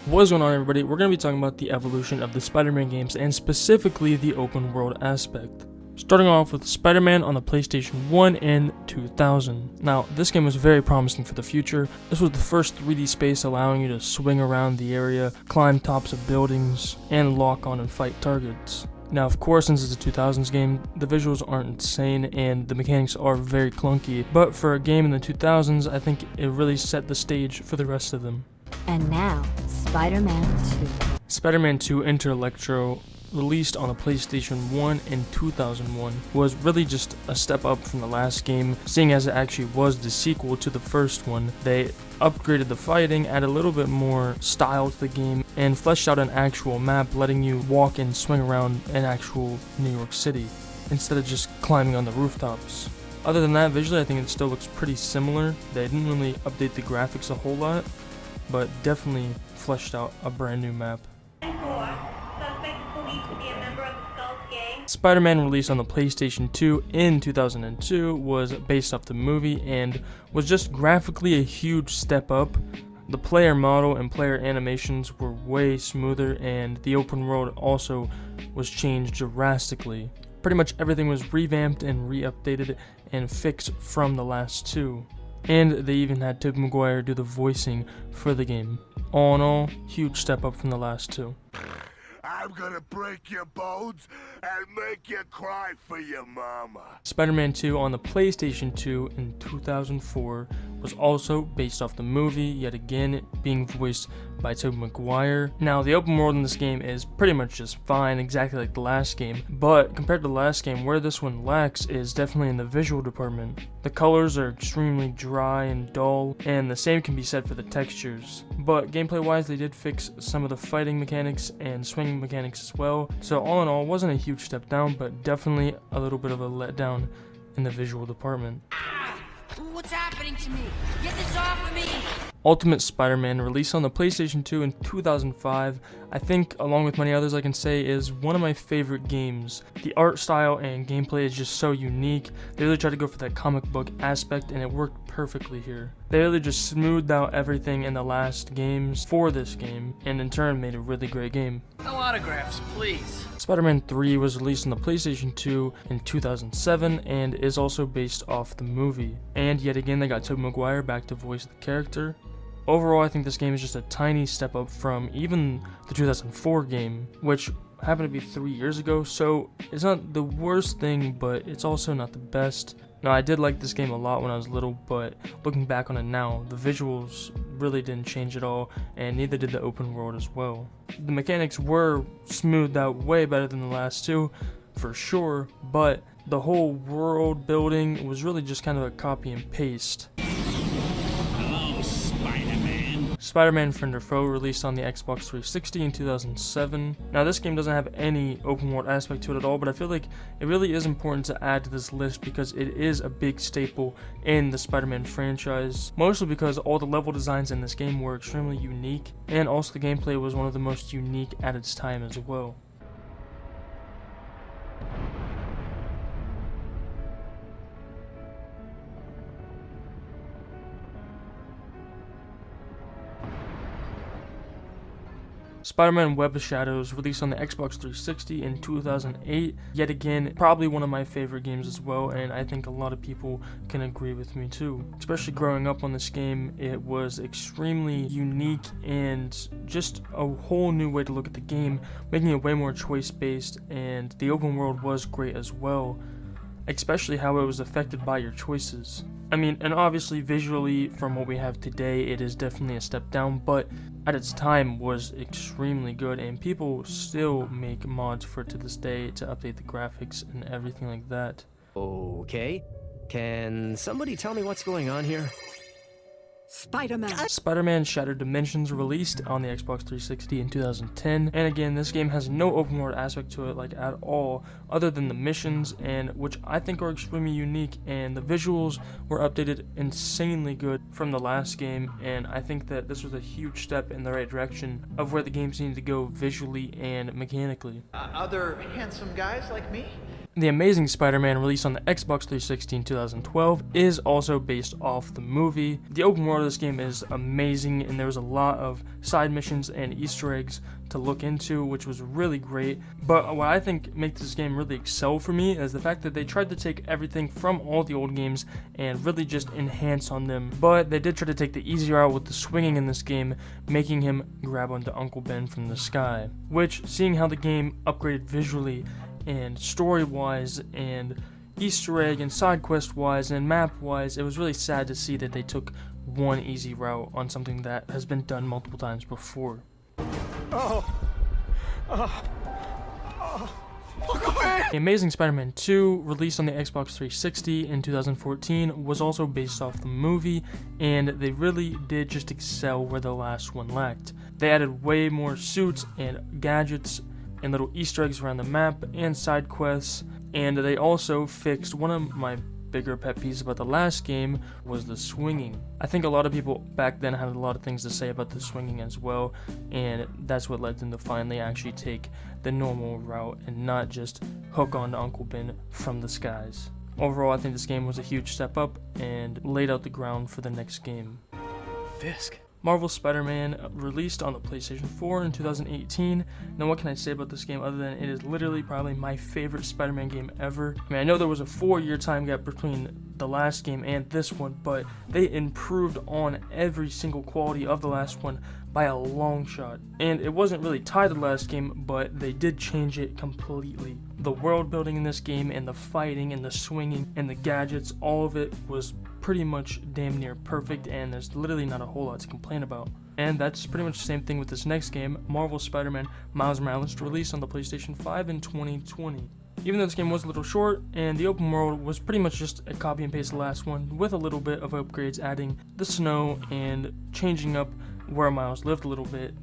What's going on, everybody? We're going to be talking about the evolution of the Spider-Man games and specifically the open world aspect. Starting off with Spider-Man on the PlayStation 1 in 2000. Now, this game was very promising for the future. This was the first 3D space allowing you to swing around the area, climb tops of buildings, and lock on and fight targets. Now, of course, since it's a 2000s game, the visuals aren't insane and the mechanics are very clunky, but for a game in the 2000s, I think it really set the stage for the rest of them. And now, Spider-Man 2. Spider-Man 2 Enter Electro, released on the PlayStation 1 in 2001, was really just a step up from the last game, seeing as it actually was the sequel to the first one. They upgraded the fighting, added a little bit more style to the game, and fleshed out an actual map, letting you walk and swing around an actual New York City, instead of just climbing on the rooftops. Other than that, visually I think it still looks pretty similar. They didn't really update the graphics a whole lot, but definitely fleshed out a brand new map. Spider-Man, released on the PlayStation 2 in 2002, was based off the movie and was just graphically a huge step up. The player model and player animations were way smoother, and the open world also was changed drastically. Pretty much everything was revamped and re-updated and fixed from the last two. And they even had Tobey Maguire do the voicing for the game. All in all, huge step up from the last two. I'm gonna break your bones and make you cry for your mama. Spider-Man 2 on the PlayStation 2 in 2004 was also based off the movie, yet again being voiced by Tobey Maguire. Now, the open world in this game is pretty much just fine, exactly like the last game, but compared to the last game, where this one lacks is definitely in the visual department. The colors are extremely dry and dull, and the same can be said for the textures. But gameplay-wise, they did fix some of the fighting mechanics and swinging mechanics as well, so all in all, it wasn't a huge step down, but definitely a little bit of a letdown in the visual department. What's happening to me? Get this off of me! Ultimate Spider-Man, released on the PlayStation 2 in 2005, I think, along with many others I can say, is one of my favorite games. The art style and gameplay is just so unique. They really tried to go for that comic book aspect, and it worked perfectly here. They really just smoothed out everything in the last games for this game, and in turn made a really great game. No autographs, please. Spider-Man 3 was released on the PlayStation 2 in 2007 and is also based off the movie. And yet again, they got Tobey Maguire back to voice the character. Overall, I think this game is just a tiny step up from even the 2004 game, which happened to be 3 years ago, so it's not the worst thing, but it's also not the best. Now, I did like this game a lot when I was little, but looking back on it now, the visuals really didn't change at all, and neither did the open world as well. The mechanics were smoothed out way better than the last two, for sure, but the whole world building was really just kind of a copy and paste. Spider-Man Friend or Foe, released on the Xbox 360 in 2007. Now, this game doesn't have any open world aspect to it at all, but I feel like it really is important to add to this list because it is a big staple in the Spider-Man franchise, mostly because all the level designs in this game were extremely unique, and also the gameplay was one of the most unique at its time as well. Spider-Man Web of Shadows, released on the Xbox 360 in 2008. Yet again, probably one of my favorite games as well, and I think a lot of people can agree with me too. Especially growing up on this game, it was extremely unique and just a whole new way to look at the game, making it way more choice-based, and the open world was great as well, especially how it was affected by your choices. I mean, and obviously visually, from what we have today, it is definitely a step down, but at its time was extremely good, and people still make mods for it to this day to update the graphics and everything like that. Okay, can somebody tell me what's going on here? Spider-Man Shattered Dimensions, released on the Xbox 360 in 2010, and again, this game has no open world aspect to it like at all, other than the missions, and which I think are extremely unique, and the visuals were updated insanely good from the last game, and I think that this was a huge step in the right direction of where the games need to go visually and mechanically. Other handsome guys like me? The Amazing Spider-Man, released on the Xbox 360 in 2012, is also based off the movie. The open world of this game is amazing, and there was a lot of side missions and Easter eggs to look into, which was really great. But what I think makes this game really excel for me is the fact that they tried to take everything from all the old games and really just enhance on them. But they did try to take the easy route with the swinging in this game, making him grab onto Uncle Ben from the sky. Which, seeing how the game upgraded visually and story-wise and Easter egg and side quest-wise and map-wise, it was really sad to see that they took one easy route on something that has been done multiple times before. The Amazing Spider-Man 2, released on the Xbox 360 in 2014, was also based off the movie, and they really did just excel where the last one lacked. They added way more suits and gadgets and little Easter eggs around the map and side quests, and they also fixed one of my bigger pet peeves about the last game was the swinging. I think a lot of people back then had a lot of things to say about the swinging as well, and that's what led them to finally actually take the normal route and not just hook on to Uncle Ben from the skies. Overall, I think this game was a huge step up and laid out the ground for the next game. Fisk. Marvel's Spider-Man, released on the PlayStation 4 in 2018. Now, what can I say about this game other than it is literally probably my favorite Spider-Man game ever? I mean, I know there was a 4-year time gap between the last game and this one, but they improved on every single quality of the last one by a long shot. And it wasn't really tied to the last game, but they did change it completely. The world building in this game and the fighting and the swinging and the gadgets, all of it was pretty much damn near perfect, and there's literally not a whole lot to complain about. And that's pretty much the same thing with this next game, Marvel's Spider-Man Miles Morales, released on the PlayStation 5 in 2020. Even though this game was a little short, and the open world was pretty much just a copy and paste of the last one, with a little bit of upgrades adding the snow and changing up where Miles lived a little bit,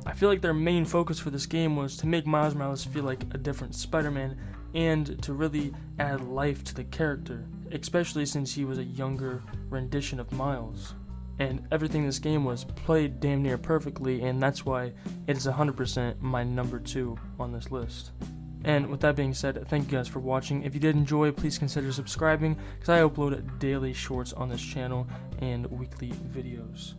I feel like their main focus for this game was to make Miles Morales feel like a different Spider-Man and to really add life to the character, especially since he was a younger rendition of Miles. And everything in this game was played damn near perfectly, and that's why it is 100% my number 2 on this list. And with that being said, thank you guys for watching. If you did enjoy, please consider subscribing, because I upload daily shorts on this channel and weekly videos.